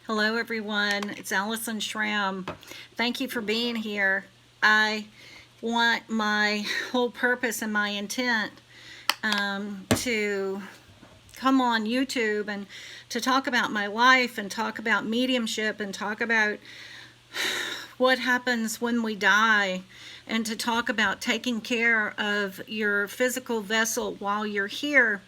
Hello, everyone. It's Allyson Schramm. Thank you for being here. I want my whole purpose and my intent to come on YouTube and to talk about my life and talk about mediumship and talk about what happens when we die and to talk about taking care of your physical vessel while you're here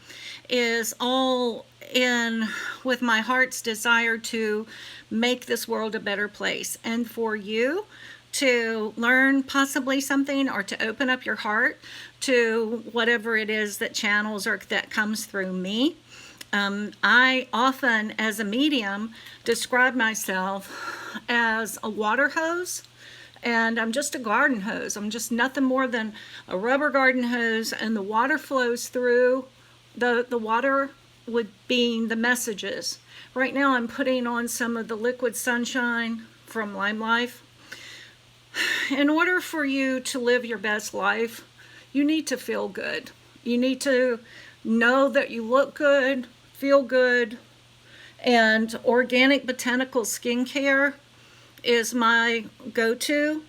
is all in with my heart's desire to make this world a better place and for you to learn possibly something or to open up your heart to whatever it is that channels or that comes through me. I often, as a medium, describe myself as a water hose, and I'm just a garden hose. I'm just nothing more than a rubber garden hose, and the water flows through. The water would being the messages. Right now I'm putting on some of the liquid sunshine from LimeLife. In order for you to live your best life, you need to feel good. You need to know that you look good, feel good, and organic botanical skincare is my go-to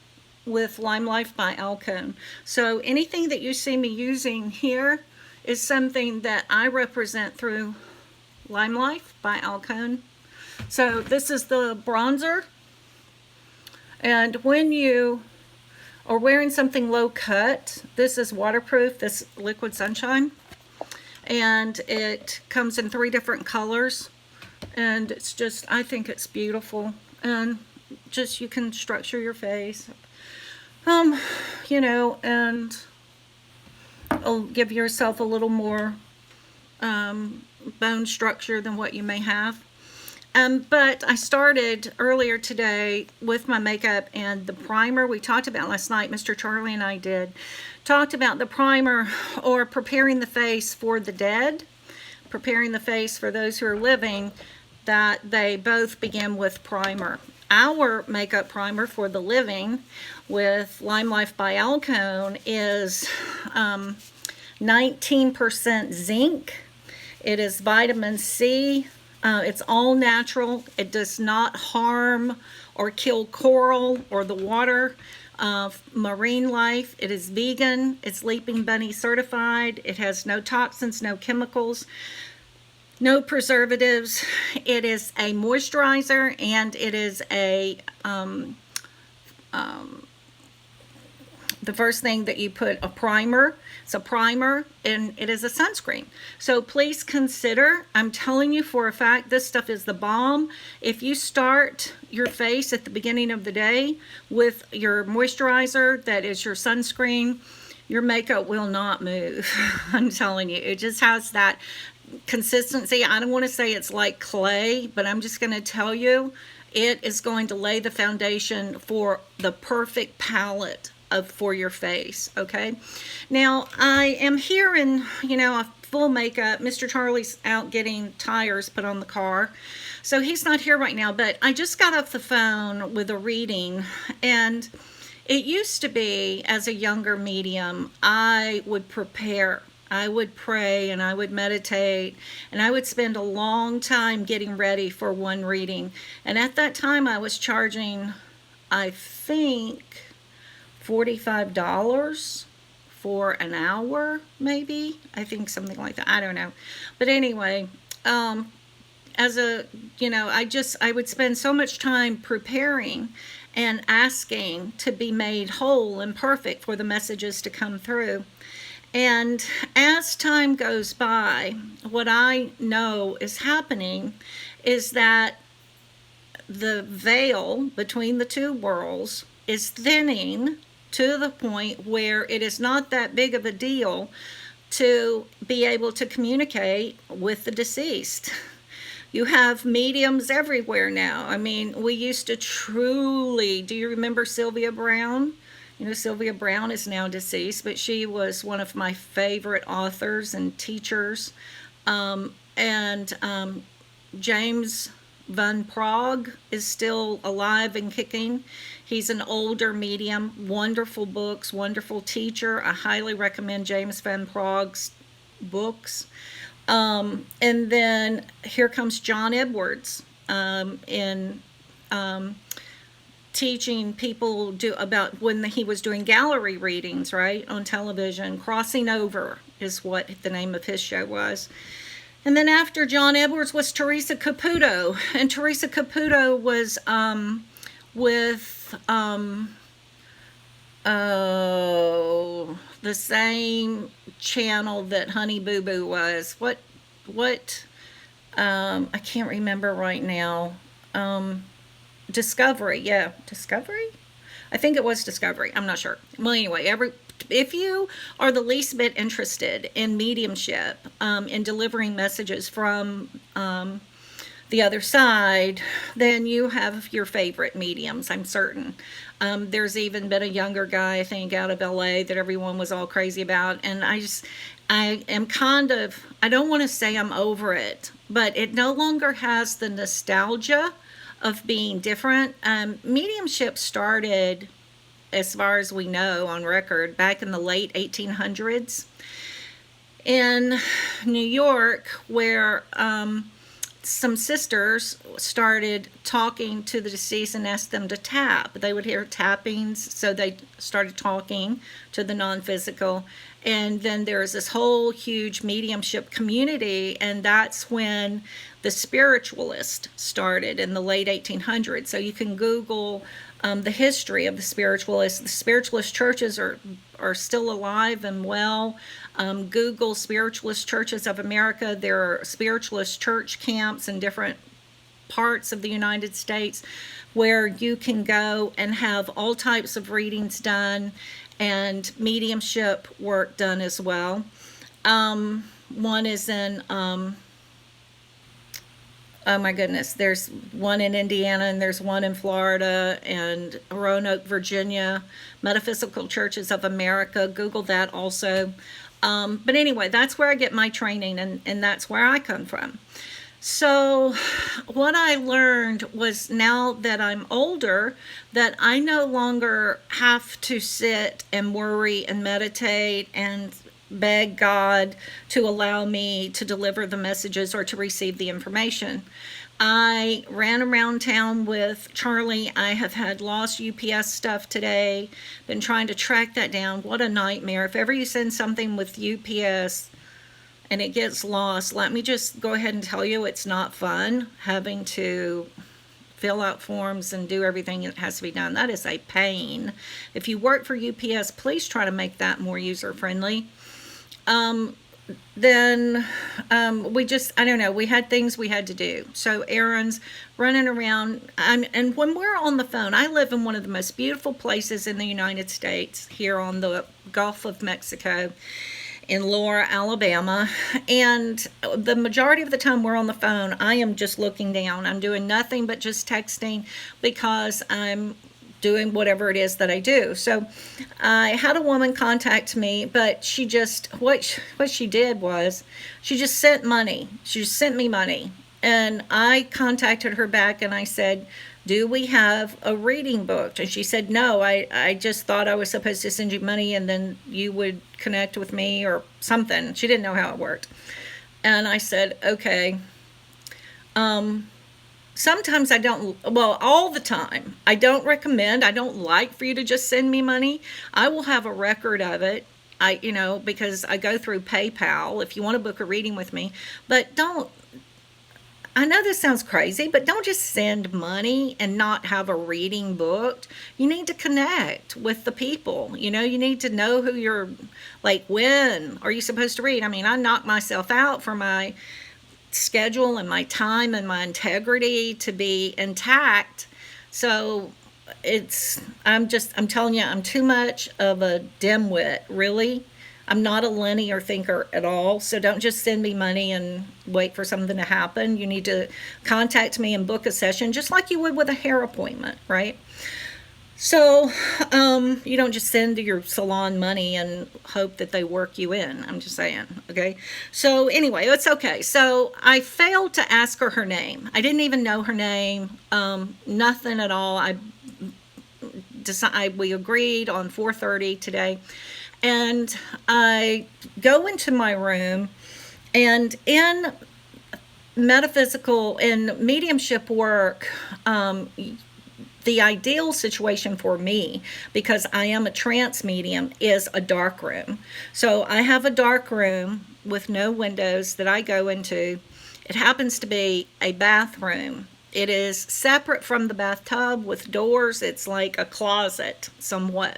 with LimeLife by Allyson. So anything that you see me using here is something that I represent through LimeLife by Allyson. So this is the bronzer, and when you are wearing something low cut, this is waterproof, this liquid sunshine, and it comes in 3 different colors, and it's just, I think it's beautiful, and just you can structure your face, and give yourself a little more bone structure than what you may have. But I started earlier today with my makeup and the primer we talked about last night. Mr. Charlie and I talked about the primer, or preparing the face for the dead, preparing the face for those who are living, that they both begin with primer. Our makeup primer for the living with LimeLife by Allyson is 19% zinc. It is vitamin C. It's all natural. It does not harm or kill coral or the water, marine life. It is vegan. It's Leaping Bunny certified. It has no toxins, no chemicals, no preservatives. It is a moisturizer, and it is the first thing that you put a primer. It's a primer, and it is a sunscreen. So please consider, I'm telling you for a fact, this stuff is the bomb. If you start your face at the beginning of the day with your moisturizer, that is your sunscreen, your makeup will not move. I'm telling you, it just has that consistency. I don't want to say it's like clay, but I'm just going to tell you, it is going to lay the foundation for the perfect palette for your face. Okay, now I am here in a full makeup. Mr. Charlie's out getting tires put on the car, so he's not here right now, but I just got off the phone with a reading, and it used to be, as a younger medium, I would prepare, I would pray, and I would meditate, and I would spend a long time getting ready for one reading. And at that time I was charging, I think, $45 for an hour, maybe. I think something like that. I don't know. But anyway, as a, I would spend so much time preparing and asking to be made whole and perfect for the messages to come through. And as time goes by, what I know is happening is that the veil between the two worlds is thinning to the point where it is not that big of a deal to be able to communicate with the deceased. You have mediums everywhere now. I mean, we used to truly, do you remember Sylvia Brown? Sylvia Brown is now deceased, but she was one of my favorite authors and teachers. James Van Prague is still alive and kicking. He's an older medium, wonderful books, wonderful teacher. I highly recommend James Van Prague's books. And then here comes John Edwards. in teaching people about when he was doing gallery readings, right, on television. Crossing Over is what the name of his show was. And then after John Edwards was Teresa Caputo. And Teresa Caputo was with the same channel that Honey Boo Boo was. What I can't remember right now. Discovery, yeah, Discovery? I think it was Discovery. I'm not sure. Well, anyway, if you are the least bit interested in mediumship, in delivering messages from the other side, then you have your favorite mediums, I'm certain. There's even been a younger guy, I think, out of LA that everyone was all crazy about. And I am kind of, I don't want to say I'm over it, but it no longer has the nostalgia of being different. Mediumship started, as far as we know on record, back in the late 1800s in New York, where some sisters started talking to the deceased and asked them to tap. They would hear tappings, so they started talking to the non-physical. And then there's this whole huge mediumship community, and that's when the spiritualist started in the late 1800s. So you can Google the history of the spiritualists. The spiritualist churches are still alive and well. Google Spiritualist Churches of America. There are spiritualist church camps in different parts of the United States where you can go and have all types of readings done and mediumship work done as well. One is in, oh my goodness, there's one in Indiana and there's one in Florida and Roanoke, Virginia, Metaphysical Churches of America. Google that also. But anyway, that's where I get my training, and that's where I come from. So what I learned was, now that I'm older, that I no longer have to sit and worry and meditate and beg God to allow me to deliver the messages or to receive the information. I ran around town with Charlie. I have had lost UPS stuff today. Been trying to track that down. What a nightmare. If ever you send something with UPS and it gets lost, let me just go ahead and tell you, it's not fun having to fill out forms and do everything that has to be done. That is a pain. If you work for UPS, please try to make that more user-friendly. Then we just, I don't know, we had things we had to do. So errands, running around. And when we're on the phone, I live in one of the most beautiful places in the United States, here on the Gulf of Mexico, in Laura, Alabama. And the majority of the time we're on the phone, I am just looking down. I'm doing nothing but just texting, because I'm doing whatever it is that I do. So I had a woman contact me, but she just, what she did was, she just sent money. She just sent me money. And I contacted her back and I said, do we have a reading booked? And she said, no, I just thought I was supposed to send you money and then you would connect with me or something. She didn't know how it worked. And I said, okay. Sometimes I don't, well, all the time, I don't recommend, I don't like for you to just send me money. I will have a record of it, because I go through PayPal if you want to book a reading with me. But don't, I know this sounds crazy, but don't just send money and not have a reading booked. You need to connect with the people. You need to know who you're, like, when are you supposed to read? I mean, I knock myself out for my schedule and my time and my integrity to be intact. So I'm telling you, I'm too much of a dimwit, really. I'm not a linear thinker at all. So don't just send me money and wait for something to happen. You need to contact me and book a session, just like you would with a hair appointment, right? So you don't just send your salon money and hope that they work you in. I'm just saying, okay? So anyway, it's okay. So I failed to ask her name. I didn't even know her name, nothing at all. We agreed on 4:30 today. And I go into my room, and in metaphysical and mediumship work, the ideal situation for me, because I am a trance medium, is a dark room. So I have a dark room with no windows that I go into. It happens to be a bathroom. It is separate from the bathtub with doors. It's like a closet, somewhat,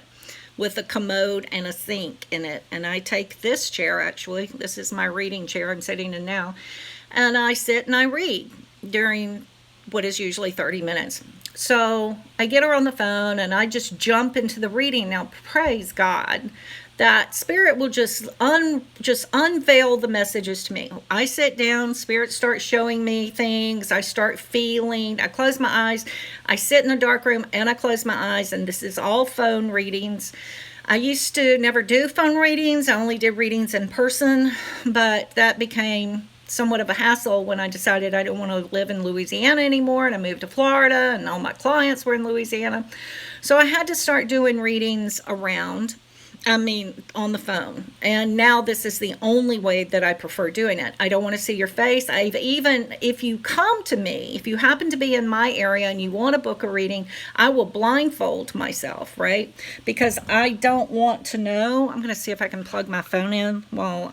with a commode and a sink in it. And I take this chair, actually, this is my reading chair I'm sitting in now, and I sit and I read during what is usually 30 minutes. So I get her on the phone and I just jump into the reading. Now, praise God, that Spirit will just unveil the messages to me. I sit down, Spirit starts showing me things. I start feeling. I close my eyes. I sit in the dark room and I close my eyes, and this is all phone readings. I used to never do phone readings. I only did readings in person, but that became somewhat of a hassle when I decided I didn't want to live in Louisiana anymore, and I moved to Florida and all my clients were in Louisiana. So I had to start doing readings on the phone. And now this is the only way that I prefer doing it. I don't want to see your face. If you come to me, if you happen to be in my area and you want to book a reading, I will blindfold myself, right? Because I don't want to know. I'm going to see if I can plug my phone in while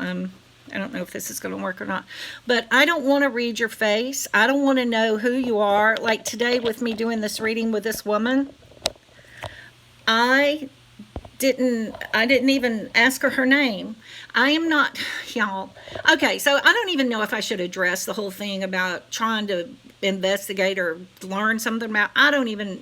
I don't know if this is going to work or not, but I don't want to read your face. I don't want to know who you are. Like today with me doing this reading with this woman, I didn't even ask her name. I am not, y'all. Okay, so I don't even know if I should address the whole thing about trying to investigate or learn something about. I don't even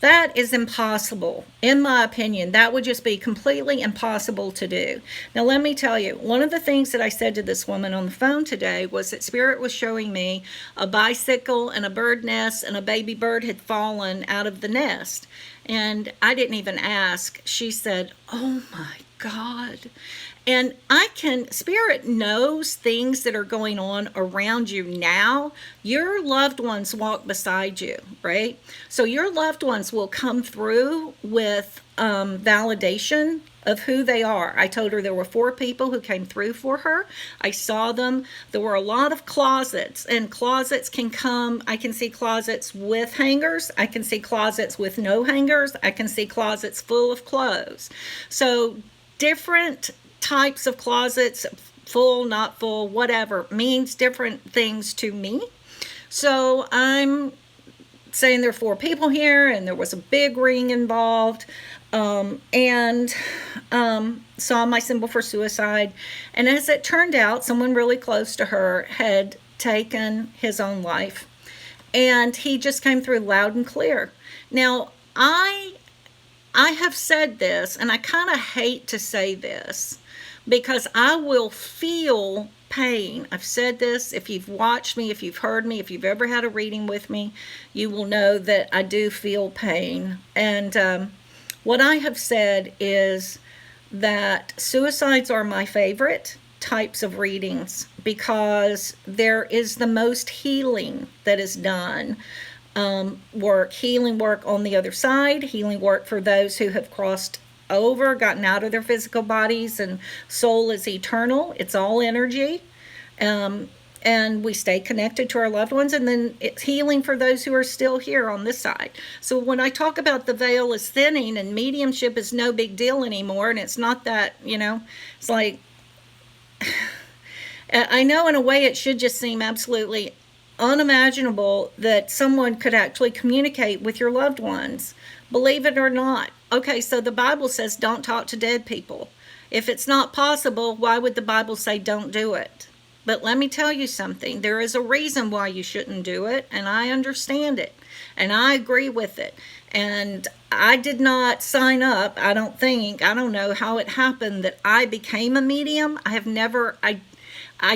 that is impossible, in my opinion. That would just be completely impossible to do. Now, let me tell you, one of the things that I said to this woman on the phone today was that Spirit was showing me a bicycle and a bird nest, and a baby bird had fallen out of the nest. And I didn't even ask. She said, "Oh my God." And Spirit knows things that are going on around you now. Your loved ones walk beside you, right? So your loved ones will come through with validation of who they are. I told her there were 4 people who came through for her. I saw them. There were a lot of closets, and closets can come. I can see closets with hangers. I can see closets with no hangers. I can see closets full of clothes. So different types of closets, full, not full, whatever, means different things to me. So I'm saying there are 4 people here, and there was a big ring involved, and saw my symbol for suicide. And as it turned out, someone really close to her had taken his own life, and he just came through loud and clear. Now, I have said this, and I kind of hate to say this, because I will feel pain. I've said this. If you've watched me, if you've heard me, if you've ever had a reading with me, you will know that I do feel pain. And what I have said is that suicides are my favorite types of readings, because there is the most healing that is done. Healing work on the other side, healing work for those who have crossed over, gotten out of their physical bodies, and soul is eternal. It's all energy. And we stay connected to our loved ones, and then it's healing for those who are still here on this side. So when I talk about the veil is thinning and mediumship is no big deal anymore, and it's not that, it's like, I know in a way it should just seem absolutely unimaginable that someone could actually communicate with your loved ones. Believe it or not. Okay, so the Bible says don't talk to dead people. If it's not possible, why would the Bible say don't do it? But let me tell you something. There is a reason why you shouldn't do it, and I understand it, and I agree with it. And I did not sign up, I don't know how it happened that I became a medium. I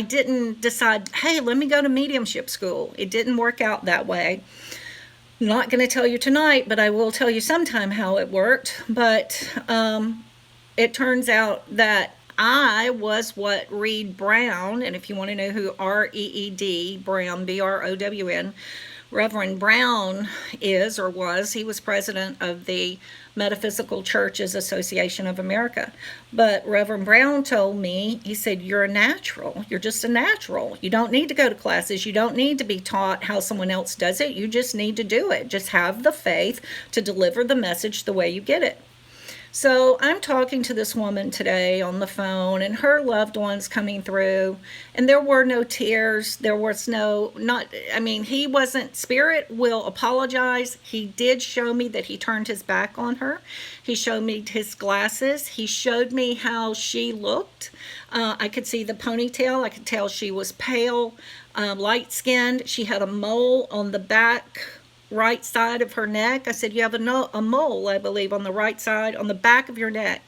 didn't decide, hey, let me go to mediumship school. It didn't work out that way. I'm not going to tell you tonight, but I will tell you sometime how it worked. But it turns out that I was what Reed Brown, and if you want to know who Reed Brown, Brown, Reverend Brown is or was, he was president of the Metaphysical Churches Association of America. But Reverend Brown told me, he said, you're a natural. You're just a natural. You don't need to go to classes. You don't need to be taught how someone else does it. You just need to do it. Just have the faith to deliver the message the way you get it. So I'm talking to this woman today on the phone, and her loved ones coming through, and there were no tears. There was no, not, I mean, he wasn't, Spirit will apologize. He did show me that he turned his back on her. He showed me his glasses. He showed me how she looked. I could see the ponytail. I could tell she was pale, light skinned. She had a mole on the back right side of her neck. I said, you have a mole, I believe, on the right side, on the back of your neck.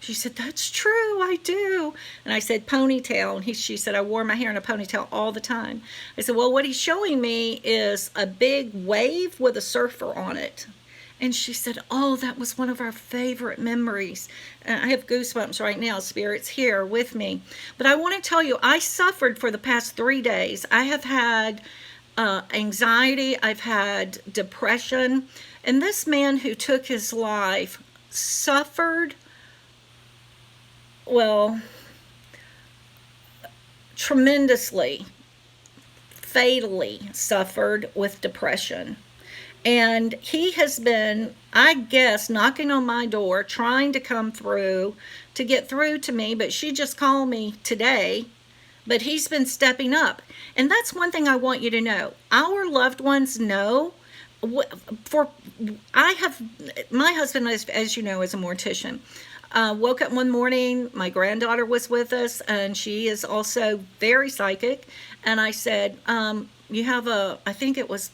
She said, that's true, I do. And I said, ponytail. And she said, I wore my hair in a ponytail all the time. I said, well, what he's showing me is a big wave with a surfer on it. And she said, oh, that was one of our favorite memories. And I have goosebumps right now. Spirit's here with me. But I want to tell you, I suffered for the past 3 days. I have had anxiety, I've had depression, and this man who took his life suffered, well, tremendously, fatally suffered with depression. And he has been, I guess, knocking on my door, trying to come through, to get through to me, but she just called me today. But he's been stepping up. And that's one thing I want you to know. Our loved ones know. My husband, as you know, is a mortician. Woke up one morning, my granddaughter was with us, and she is also very psychic. And I said, you have I think it was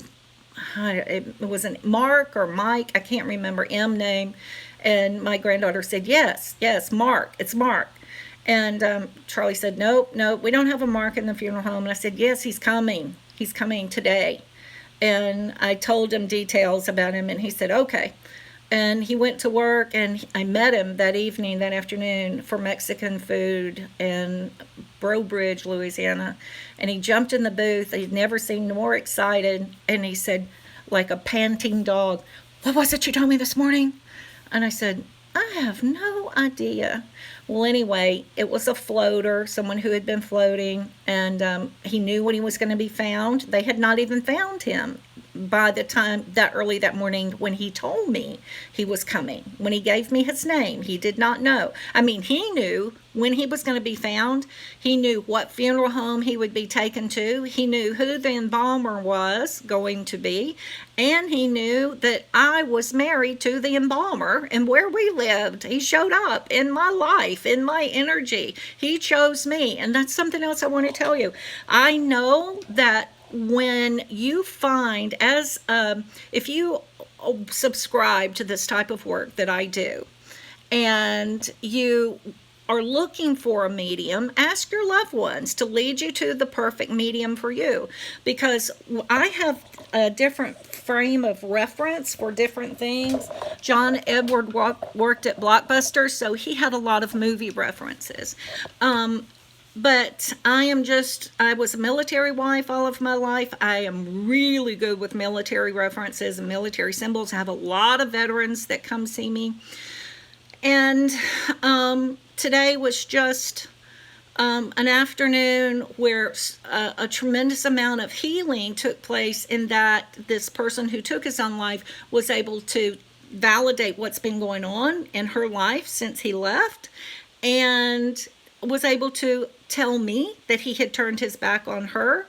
a Mark or Mike, I can't remember, M name. And my granddaughter said, yes, Mark, it's Mark. And Charlie said, nope, we don't have a Mark in the funeral home. And I said, yes, he's coming today. And I told him details about him, and he said, okay. And he went to work, and I met him that afternoon, for Mexican food in Breaux Bridge, Louisiana. And he jumped in the booth. He'd never seemed more excited. And he said, like a panting dog, what was it you told me this morning? And I said, I have no idea. Well, anyway, it was a floater, someone who had been floating, and he knew when he was going to be found. They had not even found him by the time that early that morning when he told me he was coming. When he gave me his name, he did not know. I mean, he knew when he was going to be found. He knew what funeral home he would be taken to. He knew who the embalmer was going to be. And he knew that I was married to the embalmer and where we lived. He showed up in my life, in my energy. He chose me. And that's something else I want to tell you. I know that when you find, if you subscribe to this type of work that I do, and you are looking for a medium, ask your loved ones to lead you to the perfect medium for you, because I have a different frame of reference for different things. John Edward worked at Blockbuster, so he had a lot of movie references. But I was a military wife all of my life. I am really good with military references and military symbols. I have a lot of veterans that come see me. And today was just an afternoon where a tremendous amount of healing took place, in that this person who took his own life was able to validate what's been going on in her life since he left, and was able to tell me that he had turned his back on her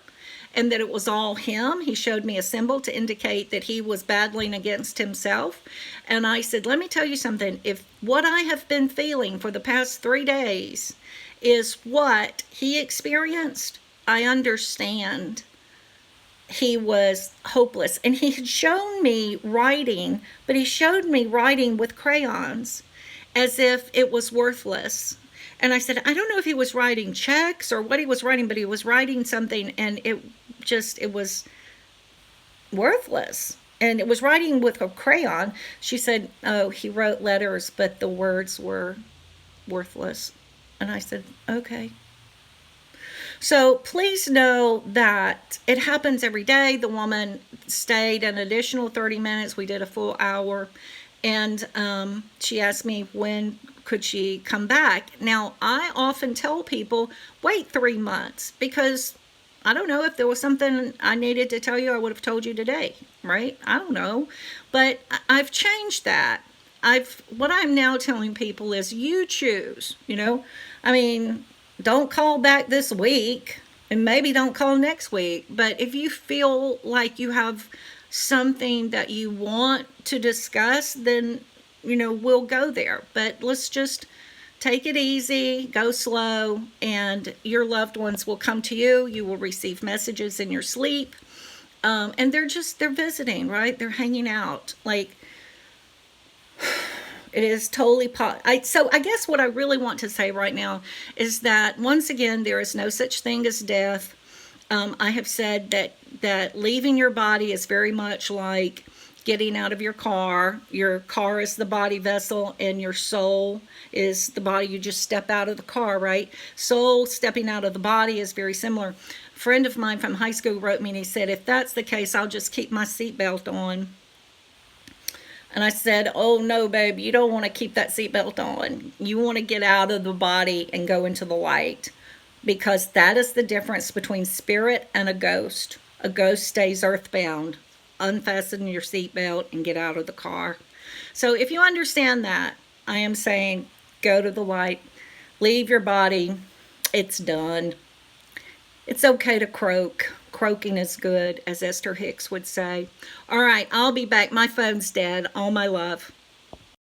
and that it was all him. He showed me a symbol to indicate that he was battling against himself. And I said, let me tell you something. If what I have been feeling for the past 3 days is what he experienced, I understand. He was hopeless. And he had shown me writing, but he showed me writing with crayons as if it was worthless. And I said, I don't know if he was writing checks or what he was writing, but he was writing something, and it was worthless. And it was writing with a crayon. She said, oh, he wrote letters, but the words were worthless. And I said, okay. So please know that it happens every day. The woman stayed an additional 30 minutes. We did a full hour. And she asked me when could she come back. Now, I often tell people, wait 3 months, because I don't know, if there was something I needed to tell you, I would have told you today, right? I don't know. But I've changed that. What I'm now telling people is, you choose, I mean, don't call back this week, and maybe don't call next week. But if you feel like you have something that you want to discuss, then, we'll go there. But let's just take it easy, go slow, and your loved ones will come to you. You will receive messages in your sleep. And they're visiting, right? They're hanging out. Like, it is totally so I guess what I really want to say right now is that, once again, there is no such thing as death. I have said that leaving your body is very much like getting out of your car. Your car is the body vessel, and your soul is the body. You just step out of the car, right? Soul stepping out of the body is very similar. A friend of mine from high school wrote me, and he said, if that's the case, I'll just keep my seatbelt on. And I said, oh no, babe, you don't want to keep that seatbelt on. You want to get out of the body and go into the light, because that is the difference between spirit and a ghost. A ghost stays earthbound. Unfasten your seatbelt and get out of the car. So if you understand that, I am saying, go to the light. Leave your body. It's done. It's okay to croak. Croaking is good, as Esther Hicks would say. All right, I'll be back. My phone's dead. All my love.